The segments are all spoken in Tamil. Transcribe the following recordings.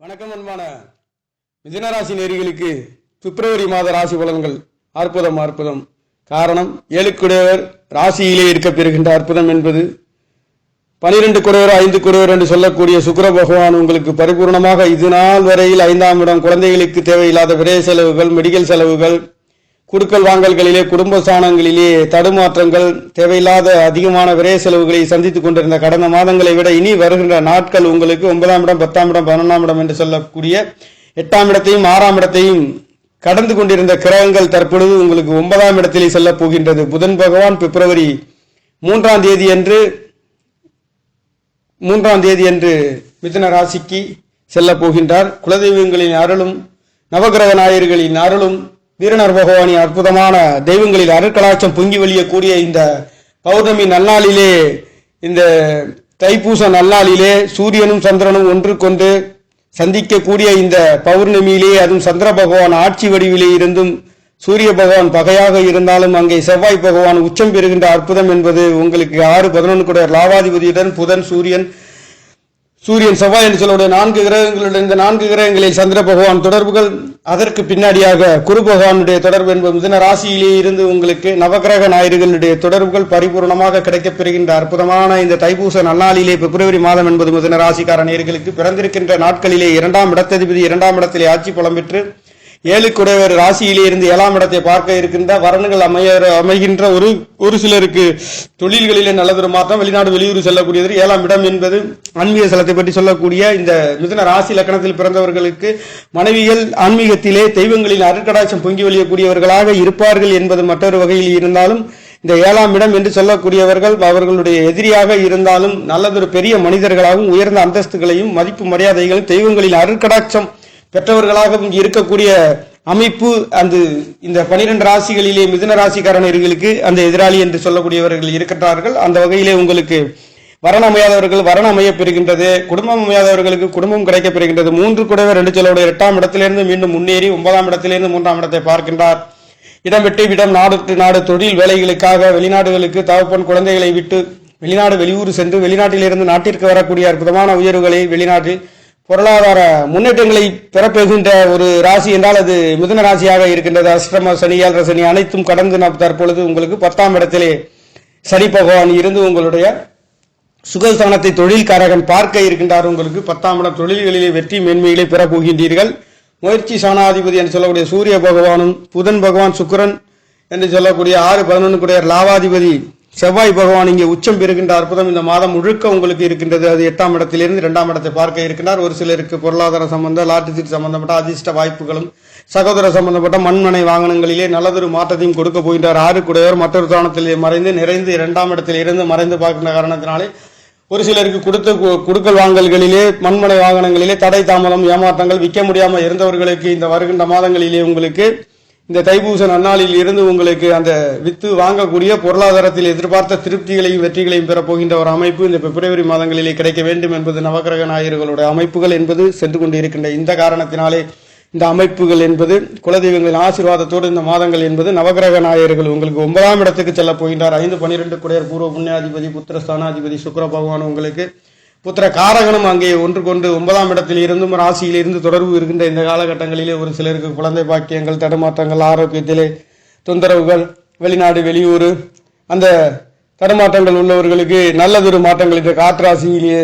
வணக்கம் அன்பான மிதுனராசி நேயர்களுக்கு பிப்ரவரி மாத ராசி பலன்கள் அற்புதம் அற்புதம். காரணம், 7 குடையவர் ராசியிலே இருக்க பெறுகின்ற அற்புதம் என்பது 12 குடையவர் 5 குடையவர் என்று சொல்லக்கூடிய சுக்கிர பகவான் உங்களுக்கு பரிபூர்ணமாக இது நாள் வரையில் 5ஆம் இடம், குழந்தைகளுக்கு தேவையில்லாத விரை செலவுகள், மெடிக்கல் செலவுகள், குடுக்கல் வாங்கல்களிலே, குடும்ப ஸ்தானங்களிலே தடுமாற்றங்கள், தேவையில்லாத அதிகமான விரை செலவுகளை சந்தித்துக் கொண்டிருந்த கடந்த மாதங்களை விட இனி வருகின்ற நாட்கள் உங்களுக்கு 9ஆம் இடம், 10ஆம் இடம், 11ஆம் இடம் என்று சொல்லக்கூடிய 8ஆம் இடத்தையும் 6ஆம் இடத்தையும் கடந்து கொண்டிருந்த கிரகங்கள் தற்பொழுது உங்களுக்கு 9ஆம் இடத்திலே செல்ல போகின்றது. புதன் பகவான் பிப்ரவரி 3ஆம் தேதி அன்று மிதுன ராசிக்கு செல்ல போகின்றார். குலதெய்வங்களின் அருளும் நவகிரக நாயர்களின் அருளும் வீரனர் பகவானின் அற்புதமான தெய்வங்களில் அருட்கடாட்சம் பொங்கி வழியக்கூடிய இந்த பௌர்ணமி நன்னாளிலே, இந்த தைப்பூச நன்னாளிலே சூரியனும் சந்திரனும் ஒன்றுக்கொண்டு சந்திக்கக்கூடிய இந்த பௌர்ணமியிலே, அதுவும் சந்திர பகவான் ஆட்சி வடிவிலே இருந்தும் சூரிய பகவான் பகையாக இருந்தாலும் அங்கே செவ்வாய் பகவான் உச்சம் பெறுகின்ற அற்புதம் என்பது உங்களுக்கு 6-11 கூட லாபாதிபதியுடன் புதன் சூரியன் செவ்வாய் என்று சொல்லக்கூடிய 4 கிரகங்களுடன் இந்த 4 கிரகங்களில் சந்திர பகவான் தொடர்புகள், அதற்கு பின்னாடியாக குரு பகவானுடைய தொடர்பு என்பது மிதுன ராசியிலே இருந்து உங்களுக்கு நவகிரக நாயர்களுடைய தொடர்புகள் பரிபூர்ணமாக கிடைக்கப் பெறுகின்ற அற்புதமான இந்த தைப்பூச நன்னாளிலே பிப்ரவரி மாதம் என்பது மிதுன ராசிக்கார நேயர்களுக்கு பிறந்திருக்கின்ற நாட்களிலே 2ஆம் இடத்ததிபதி 2ஆம் இடத்திலே ஆட்சி பலம் பெற்று 7 குடையவர் ராசியிலே இருந்து 7ஆம் இடத்தை பார்க்க இருக்கின்ற வரன்கள் அமைகின்ற ஒரு சிலருக்கு தொழில்களிலே நல்லதொரு மாற்றம், வெளிநாடு வெளியூர் செல்லக்கூடியது. 7ஆம் இடம் என்பது ஆன்மீக ஸ்தலத்தை பற்றி சொல்லக்கூடிய இந்த மிதுன ராசி லக்னத்தில் பிறந்தவர்களுக்கு மனைவிகள் ஆன்மீகத்திலே தெய்வங்களின் அருட்கடாட்சம் பொங்கி வழியக்கூடியவர்களாக இருப்பார்கள் என்பது மற்றொரு வகையில் இருந்தாலும், இந்த 7ஆம் இடம் என்று சொல்லக்கூடியவர்கள் அவர்களுடைய எதிரியாக இருந்தாலும் நல்லதொரு பெரிய மனிதர்களாகவும் உயர்ந்த அந்தஸ்துகளையும் மதிப்பு மரியாதைகளும் தெய்வங்களின் அருட்கடாட்சம் பெற்றவர்களாக இங்கு இருக்கக்கூடிய அமைப்பு இந்த 12 ராசிகளிலே மிதுன ராசிக்காரர்களுக்கு அந்த எதிராளி என்று சொல்லக்கூடியவர்கள் இருக்கின்றார்கள். அந்த வகையிலே உங்களுக்கு வரணம் அமையாதவர்கள் வரணம் அமைய பெறுகின்றது, குடும்பம் அமையாதவர்களுக்கு குடும்பம் கிடைக்க பெறுகின்றது. 3 குடையவர் என்று சொல்லக்கூடிய 8ஆம் இடத்திலிருந்து மீண்டும் முன்னேறி 9ஆம் இடத்திலிருந்து 3ஆம் இடத்தை பார்க்கின்றார். இடம் விட்டு இடம், நாடு தொழில் வேலைகளுக்காக வெளிநாடுகளுக்கு தகப்பன் குழந்தைகளை விட்டு வெளிநாடு வெளியூர் சென்று வெளிநாட்டிலிருந்து நாட்டிற்கு வரக்கூடிய அற்புதமான உயர்வுகளை, வெளிநாட்டில் பொருளாதார முன்னேற்றங்களை பெறப்பெறுகின்ற ஒரு ராசி என்றால் அது மிதுன ராசியாக இருக்கின்றது. அஷ்டம சனி, 7 சனி அனைத்தும் கடந்து தற்பொழுது உங்களுக்கு 10ஆம் இடத்திலே சனி பகவான் இருந்து உங்களுடைய சுகஸ்தானத்தை தொழில்காரகன் பார்க்க இருக்கின்றார். உங்களுக்கு 10ஆம் இடம் தொழில்களிலே வெற்றி மேன்மைகளை பெறப் போகின்றீர்கள். முயற்சி சாணாதிபதி என்று சொல்லக்கூடிய சூரிய பகவானும் புதன் பகவான் சுக்கிரன் என்று சொல்லக்கூடிய 6-11 கூடிய லாபாதிபதி செவ்வாய் பகவான் இங்கே உச்சம் பெறுகின்ற அற்புதம் இந்த மாதம் முழுக்க உங்களுக்கு இருக்கின்றது. அது 8ஆம் இடத்திலிருந்து 2ஆம் இடத்தை பார்க்க இருக்கின்றார். ஒரு சிலருக்கு பொருளாதார சம்பந்த லாட்டரி சீட் சம்பந்தப்பட்ட அதிர்ஷ்ட வாய்ப்புகளும், சகோதர சம்பந்தப்பட்ட மண்மனை வாகனங்களிலே நல்லதொரு மாற்றத்தையும் கொடுக்க போகின்றார். 6 கூடையவர் மற்றொரு தானத்திலே நிறைந்து 2ஆம் இடத்தில் இருந்து மறைந்து பார்க்கின்ற காரணத்தினாலே ஒரு சிலருக்கு குடுக்கல் வாங்கல்களிலே, மண்மனை வாகனங்களிலே தடை தாமதம், ஏமாற்றங்கள், விற்க முடியாமல் இருந்தவர்களுக்கு இந்த வருகின்ற மாதங்களிலே உங்களுக்கு இந்த தைப்பூச நன்னாளில் இருந்து உங்களுக்கு அந்த வித்து வாங்கக்கூடிய பொருளாதாரத்தில் எதிர்பார்த்த திருப்திகளையும் வெற்றிகளையும் பெறப் போகின்ற ஒரு அமைப்பு இந்த பிப்ரவரி மாதங்களிலே கிடைக்க வேண்டும் என்பது நவகிரக நாயர்களுடைய அமைப்புகள் என்பது சென்று கொண்டு இருக்கின்ற இந்த காரணத்தினாலே இந்த அமைப்புகள் என்பது குலதெய்வங்களின் ஆசீர்வாதத்தோடு இந்த மாதங்கள் என்பது நவகிரக நாயர்கள் உங்களுக்கு 9ஆம் இடத்துக்கு செல்ல போகின்றார். 5-12 குடையர் பூர்வ புண்ணியாதிபதி புத்திரஸ்தானாதிபதி சுக்கிர பகவான் உங்களுக்கு புத்திர காரகனும் அங்கே ஒன்றுக்கொண்டு 9ஆம் இடத்தில் இருந்தும் ராசியில் இருந்து தொடர்பு இருக்கின்ற இந்த காலகட்டங்களிலே ஒரு சிலருக்கு குழந்தை பாக்கியங்கள், தடுமாற்றங்கள், ஆரோக்கியத்திலே தொந்தரவுகள், வெளிநாடு வெளியூர் அந்த தடுமாற்றங்கள் உள்ளவர்களுக்கு நல்லதொரு மாற்றங்கள் இந்த காற்றாசியிலேயே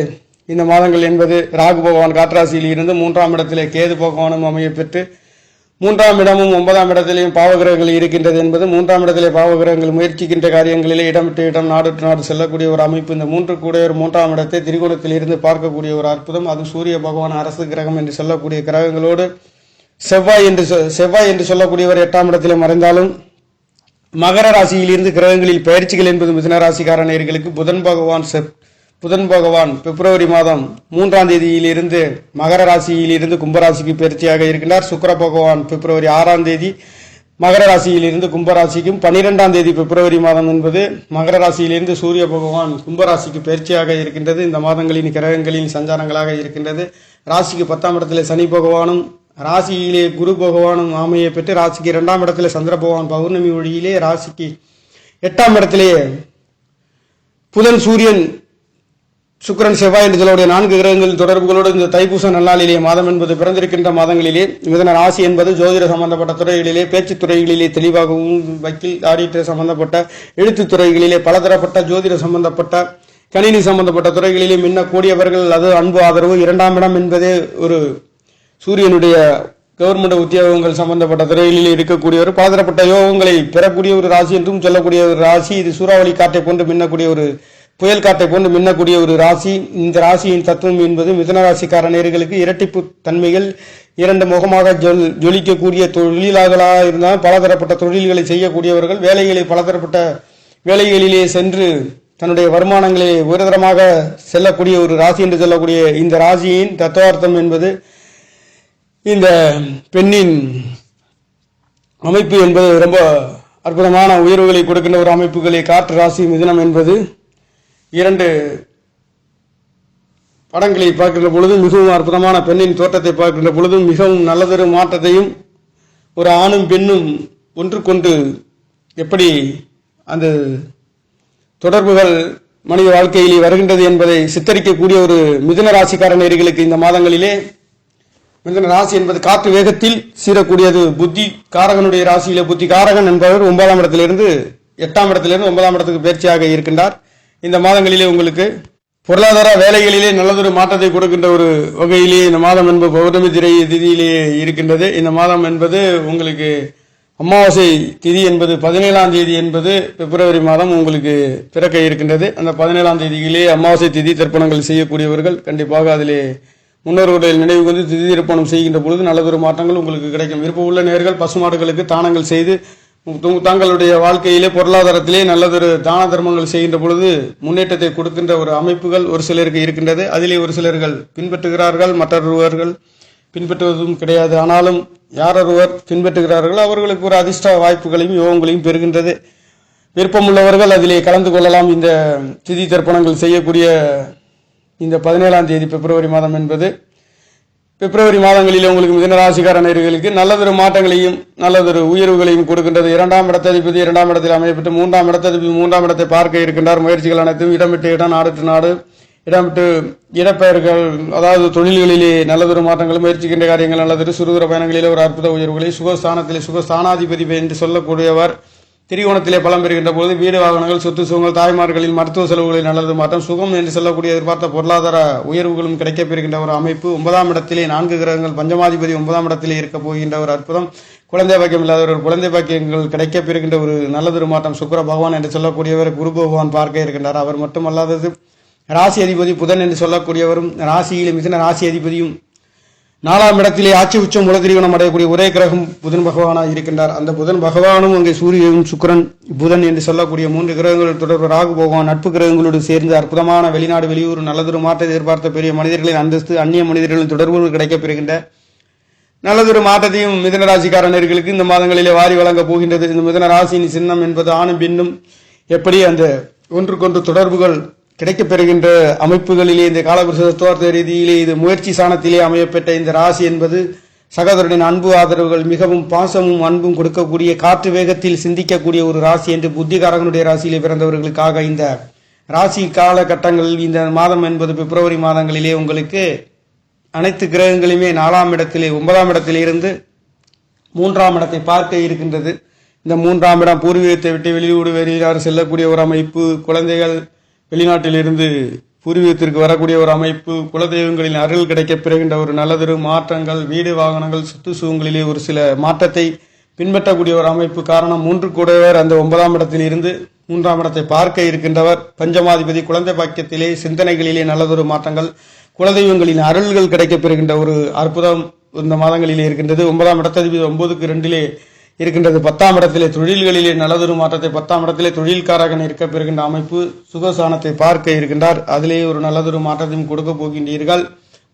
இந்த மாதங்கள் என்பது ராகு பகவான் காற்றாசியில் இருந்து 3ஆம் இடத்திலே கேது பகவானும் அமைய பெற்று 3ஆம் இடமும் 9ஆம் இடத்திலேயும் பாவகிரகங்கள் இருக்கின்றது என்பது 3ஆம் இடத்திலே பாவகிரகங்கள் முயற்சிக்கின்ற காரியங்களிலே இடம் விட்டு இடம், நாடு விட்டு நாடு செல்லக்கூடிய ஒரு அமைப்பு. இந்த 3 கூடையவர் 3ஆம் இடத்தை திரிகோணத்தில் இருந்து பார்க்கக்கூடிய ஒரு அற்புதம். அது சூரிய பகவான் அரசு கிரகம் என்று சொல்லக்கூடிய கிரகங்களோடு செவ்வாய் என்று சொல்லக்கூடியவர் 8ஆம் இடத்திலே மறைந்தாலும் மகர ராசியில் இருந்து கிரகங்களில் பயிற்சிகள் என்பது மிதுன ராசிக்கார நேயர்களுக்கு புதன் பகவான் பிப்ரவரி மாதம் 3ஆம் தேதியிலிருந்து மகர ராசியிலிருந்து கும்பராசிக்கு பயிற்சியாக இருக்கின்றார். சுக்கிர பகவான் பிப்ரவரி 6ஆம் தேதி மகர ராசியிலிருந்து கும்பராசிக்கும், 12ஆம் தேதி பிப்ரவரி மாதம் என்பது மகர ராசியிலிருந்து சூரிய பகவான் கும்பராசிக்கு பயிற்சியாக இருக்கின்றது. இந்த மாதங்களின் கிரகங்களின் சஞ்சாரங்களாக இருக்கின்றது. ராசிக்கு 10ஆம் இடத்திலே சனி பகவானும், ராசியிலே குரு பகவானும் அமைய பெற்று ராசிக்கு 2ஆம் இடத்திலே சந்திர பகவான் பௌர்ணமி ஒளியிலே, ராசிக்கு 8ஆம் இடத்திலே புதன் சூரியன் சுக்கிரன் செவ்வாய் என்று சொல்லக்கூடிய 4 கிரகங்களின் தொடர்புகளோடு இந்த தைப்பூச நன்னாளிலே மாதம் என்பது பிறந்திருக்கின்ற மாதங்களிலே மிதுன ராசி என்பது ஜோதிட சம்பந்தப்பட்ட துறைகளிலே, பேச்சு துறைகளிலே தெளிவாகவும், வக்கீல் ஆடிட்டர் சம்பந்தப்பட்ட எழுத்து துறைகளிலே, பலதரப்பட்ட ஜோதிட சம்பந்தப்பட்ட கணினி சம்பந்தப்பட்ட துறைகளிலே மின்னக்கூடியவர்கள், அது அன்பு ஆதரவு. 2ஆம் இடம் என்பதே ஒரு சூரியனுடைய கவர்மெண்ட் உத்தியோகங்கள் சம்பந்தப்பட்ட துறைகளிலே இருக்கக்கூடியவர், பலதரப்பட்ட யோகங்களை பெறக்கூடிய ஒரு ராசி என்றும் சொல்லக்கூடிய ஒரு ராசி. இது சூறாவளி காற்றை போன்று மின்னக்கூடிய ஒரு புயல் காற்றை போன்று மின்னக்கூடிய ஒரு ராசி. இந்த ராசியின் தத்துவம் என்பது மிதுன ராசிக்கார நேயர்களுக்கு இரட்டிப்பு தன்மைகள், 2 முகமாக ஜொலிக்கக்கூடிய தொழிலாளர்களாக இருந்தால் பலதரப்பட்ட தொழில்களை செய்யக்கூடியவர்கள், வேலைகளை பலதரப்பட்ட வேலைகளிலே சென்று தன்னுடைய வருமானங்களை உயர்தரமாக செல்லக்கூடிய ஒரு ராசி என்று சொல்லக்கூடிய இந்த ராசியின் தத்துவார்த்தம் என்பது, இந்த பெண்ணின் அமைப்பு என்பது ரொம்ப அற்புதமான உயர்வுகளை கொடுக்கின்ற ஒரு அமைப்புகளை காற்று ராசி மிதுனம் என்பது 2 படங்களை பார்க்கின்ற பொழுது மிகவும் அற்புதமான பெண்ணின் தோற்றத்தை பார்க்கின்ற பொழுது மிகவும் நல்லதொரு மாற்றத்தையும், ஒரு ஆணும் பெண்ணும் ஒன்றுக்கொன்று எப்படி அந்த தொடர்புகள் மனித வாழ்க்கையிலே வருகின்றது என்பதை சித்தரிக்கக்கூடிய ஒரு மிதுன ராசிக்கார நேயர்களுக்கு இந்த மாதங்களிலே, மிதுன ராசி என்பது காற்று வேகத்தில் சீரக்கூடியது. புத்தி காரகனுடைய ராசியிலே புத்தி காரகன் என்பவர் 9ஆம் இடத்திலிருந்து 8ஆம் இடத்திலிருந்து 9ஆம் இடத்துக்கு பயிற்சியாக இருக்கின்றார். இந்த மாதங்களிலே உங்களுக்கு பொருளாதார வேலைகளிலே நல்லதொரு மாற்றத்தை கொடுக்கின்ற ஒரு வகையிலே இந்த மாதம் என்பது பௌர்ணமி திதியிலே இருக்கின்றது. இந்த மாதம் என்பது உங்களுக்கு அமாவாசை திதி என்பது 17ஆம் தேதி என்பது பிப்ரவரி மாதம் உங்களுக்கு பிறக்க இருக்கின்றது. அந்த 17ஆம் தேதியிலே அமாவாசை திதி தர்ப்பணங்கள் செய்யக்கூடியவர்கள் கண்டிப்பாக அதிலே முன்னோர்களுடைய நினைவு வந்து திதி தர்ப்பணம் செய்கின்ற பொழுது நல்லதொரு மாற்றங்கள் உங்களுக்கு கிடைக்கும். விருப்பமுள்ள நேயர்கள் பசுமாடுகளுக்கு தானங்கள் செய்து தங்களுடைய வாழ்க்கையிலே பொருளாதாரத்திலே நல்லதொரு தான தர்மங்கள் செய்கின்ற பொழுது முன்னேற்றத்தை கொடுக்கின்ற ஒரு அமைப்புகள் ஒரு சிலருக்கு இருக்கின்றது. அதிலே ஒரு சிலர்கள் பின்பற்றுகிறார்கள், மற்றொருவர்கள் பின்பற்றுவதும் கிடையாது. ஆனாலும் யாரொருவர் பின்பற்றுகிறார்களோ அவர்களுக்கு ஒரு அதிர்ஷ்ட வாய்ப்புகளையும் யோகங்களையும் பெறுகின்றது. விருப்பமுள்ளவர்கள் அதிலே கலந்து கொள்ளலாம். இந்த திதி தர்ப்பணங்கள் செய்யக்கூடிய இந்த 17ஆம் தேதி பிப்ரவரி மாதம் என்பது பிப்ரவரி மாதங்களில் உங்களுக்கு மிதுன ராசிக்கார நேயர்களுக்கு நல்லதொரு மாற்றங்களையும் நல்லதொரு உயர்வுகளையும் கொடுக்கின்றது. 2ஆம் இடத்ததிபதி 2ஆம் இடத்தில் அமையப்பட்டு 3ஆம் இடத்ததிபதி 3ஆம் இடத்தை பார்க்க இருக்கின்றார். முயற்சிகள் அனைத்தும் இடமிட்டு இடம், நாடு டு நாடு, இடமிட்டு இடப்பெயர்கள், அதாவது தொழில்களிலே நல்லதொரு மாற்றங்கள், முயற்சிக்கின்ற காரியங்கள் நல்லதொரு சுறுசுறு பயணங்களிலே ஒரு அற்புத உயர்வுகளை, சுகஸ்தானத்திலே சுகஸ்தானாதிபதி என்று சொல்லக்கூடியவர் திரிகோணத்திலே பலம் பெறுகின்ற பொழுது வீடு வாகனங்கள், சொத்து சுகங்கள், தாய்மார்களில் மருத்துவ செலவுகளில் நல்லது மாற்றம், சுகம் என்று சொல்லக்கூடிய எதிர்பார்த்த பொருளாதார உயர்வுகளும் கிடைக்கப்பெறுகின்ற ஒரு அமைப்பு. 9ஆம் இடத்திலே 4 கிரகங்கள், பஞ்சமாதிபதி 9ஆம் இடத்திலே இருக்க போகின்ற ஒரு அற்புதம். குழந்தை பாக்கியம் இல்லாதவர் குழந்தை பாக்கியங்கள் கிடைக்கப்பெறுகின்ற ஒரு நல்லதொரு மாற்றம். சுக்கிர பகவான் என்று சொல்லக்கூடியவர் குரு பகவான் பார்க்க இருக்கின்றார். அவர் மட்டுமல்லாதது ராசி அதிபதி புதன் என்று சொல்லக்கூடியவரும் ராசியிலே மிதுன ராசி அதிபதியும் 4ஆம் இடத்திலே ஆட்சி உச்சம் உலகிரிவனம் அடையக்கூடிய ஒரே கிரகம் புதன் பகவானாக இருக்கின்றார். அந்த புதன் பகவானும் அங்கே சூரியனும் சுக்கிரன் புதன் என்று சொல்லக்கூடிய 3 கிரகங்கள் தொடர்பு ராகு பகவான் நட்பு கிரகங்களோடு சேர்ந்து அற்புதமான வெளிநாடு வெளியூர் நல்லதொரு மாற்றத்தை எதிர்பார்த்த பெரிய மனிதர்களின் அந்தஸ்து, அந்நிய மனிதர்களின் தொடர்புகள் கிடைக்கப்பெறுகின்ற நல்லதொரு மாற்றத்தையும் மிதுன ராசிக்காரர்களுக்கு இந்த மாதங்களிலே வாரி வழங்கப் போகின்றது. இந்த மிதுன ராசியின் சின்னம் என்பது ஆணும் பெண்ணும் எப்படி அந்த ஒன்றுக்கொன்று தொடர்புகள் கிடைக்கப்பெறுகின்ற அமைப்புகளிலே இந்த காலபுருஷ தத்துவார்த்த ரீதியிலே இது முயற்சி சாணத்திலே அமையப்பட்ட இந்த ராசி என்பது சகோதரனின் அன்பு ஆதரவுகள் மிகவும் பாசமும் அன்பும் கொடுக்கக்கூடிய காற்று வேகத்தில் சிந்திக்கக்கூடிய ஒரு ராசி என்று புத்திகாரகனுடைய ராசியிலே பிறந்தவர்களுக்காக இந்த ராசி காலகட்டங்களில் இந்த மாதம் என்பது பிப்ரவரி மாதங்களிலே உங்களுக்கு அனைத்து கிரகங்களுமே 4ஆம் இடத்திலே 9ஆம் இடத்திலிருந்து 3ஆம் இடத்தை பார்க்க இருக்கின்றது. இந்த 3ஆம் இடம் பூர்வீகத்தை விட்டு வெளியூடு வெளியாறு செல்லக்கூடிய ஒரு அமைப்பு, குழந்தைகள் வெளிநாட்டிலிருந்து பூர்வீகத்திற்கு வரக்கூடிய ஒரு அமைப்பு, குலதெய்வங்களின் அருள் கிடைக்கப் பெறுகின்ற ஒரு நல்லதொரு மாற்றங்கள், வீடு வாகனங்கள் சொத்து சுகங்களிலே ஒரு சில மாற்றத்தை பின்பற்றக்கூடிய ஒரு அமைப்பு. காரணம் 3 கூடவர் அந்த 9ஆம் இடத்தில் இருந்து 3ஆம் இடத்தை பார்க்க இருக்கின்றவர் பஞ்சமாதிபதி. குழந்தை பாக்கியத்திலே சிந்தனைகளிலே நல்லதொரு மாற்றங்கள், குலதெய்வங்களின் அருள்கள் கிடைக்கப் பெறுகின்ற ஒரு அற்புதம் இந்த மாதங்களிலே இருக்கின்றது. 9ஆம் இடத்ததிபதி 9க்கு 2 இருக்கின்றது. 10ஆம் இடத்திலே தொழில்களிலே நல்லதொரு மாற்றத்தை 10ஆம் இடத்திலே தொழில்காரகன் இருக்க பெறுகின்ற அமைப்பு, சுகசானத்தை பார்க்க இருக்கின்றார். அதிலே ஒரு நல்லதொரு மாற்றத்தையும் கொடுக்க போகின்றீர்கள்.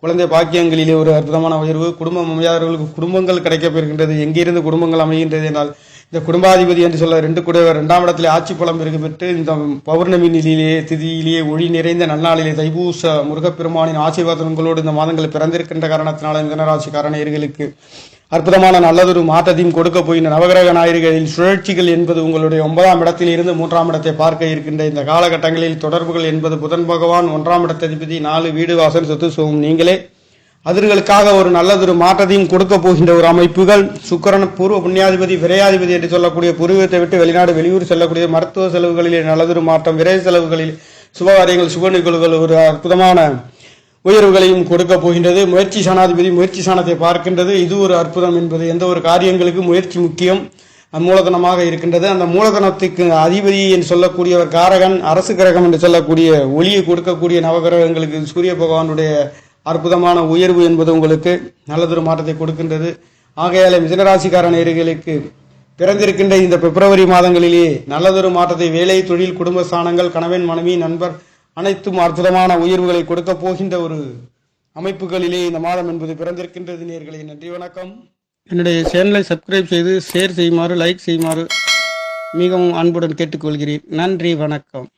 குழந்தை பாக்கியங்களிலே ஒரு அற்புதமான உயர்வு, குடும்பம் அமையாதவர்களுக்கு குடும்பங்கள் கிடைக்கப் பெறுகின்றது. எங்கிருந்து குடும்பங்கள் அமைகின்றது என்றால் இந்த குடும்பாதிபதி என்று சொல்ல 2 கூடையவர் 2ஆம் இடத்திலே ஆட்சி பலம் பெற்று இந்த பௌர்ணமி நிலையிலேயே திதியிலேயே ஒளி நிறைந்த நன்னாளிலே தைப்பூச முருகப்பெருமானின் ஆசீர்வாதம் உங்களோடு இந்த மாதங்கள் பிறந்திருக்கின்ற காரணத்தினால மிதுனராசிக்கார நேயர்களுக்கு அற்புதமான நல்லதொரு மாற்றத்தையும் கொடுக்க போகின்ற நவகிரக நாயர்களின் சுழற்சிகள் என்பது உங்களுடைய 9ஆம் இடத்தில் இருந்து 3ஆம் இடத்தை பார்க்க இருக்கின்ற இந்த காலகட்டங்களில் தொடர்புகள் என்பது புதன் பகவான் 1ஆம் இடத்ததிபதி 4 வீடு வாசல் சொத்து சுகம் நீங்களே அதிர்களுக்காக ஒரு நல்லதொரு மாற்றத்தையும் கொடுக்க போகின்ற ஒரு அமைப்புகள். சுக்கிரன் பூர்வ புண்ணியாதிபதி விரையாதிபதி என்று சொல்லக்கூடிய பூர்வீகத்தை விட்டு வெளிநாடு வெளியூர் செல்லக்கூடிய மருத்துவ செலவுகளிலே நல்லதொரு மாற்றம், விரை செலவுகளில் சுபகாரியங்கள் சுப நிகழ்வுகள் ஒரு அற்புதமான உயர்வுகளையும் கொடுக்க போகின்றது. முயற்சி சாணாதிபதி முயற்சி சாணத்தை பார்க்கின்றது. இது ஒரு அற்புதம் என்பது எந்த ஒரு காரியங்களுக்கு முயற்சி முக்கியம், மூலதனமாக இருக்கின்றது. அந்த மூலதனத்துக்கு அதிபதி என்று சொல்லக்கூடியவர் காரகன், அரசு கிரகம் என்று சொல்லக்கூடிய ஒளியை கொடுக்கக்கூடிய நவகிரகங்களுக்கு சூரிய பகவானுடைய அற்புதமான உயர்வு என்பது உங்களுக்கு நல்லதொரு மாற்றத்தை கொடுக்கின்றது. ஆகையால மிதுனராசிக்கார நேயர்களுக்கு பிறந்திருக்கின்ற இந்த பிப்ரவரி மாதங்களிலேயே நல்லதொரு மாற்றத்தை வேலை, தொழில், குடும்ப ஸ்தானங்கள், கணவன், மனைவி, நண்பர் அனைத்தும் அற்புதமான உயர்வுகளை கொடுக்க போகின்ற ஒரு அமைப்புகளிலே இந்த மாதம் என்பது பிறந்திருக்கின்றது. நேயர்களே, நன்றி, வணக்கம். என்னுடைய சேனலை சப்ஸ்கிரைப் செய்து ஷேர் செய்யுமாறு, லைக் செய்யுமாறு மிகவும் அன்புடன் கேட்டுக்கொள்கிறேன். நன்றி, வணக்கம்.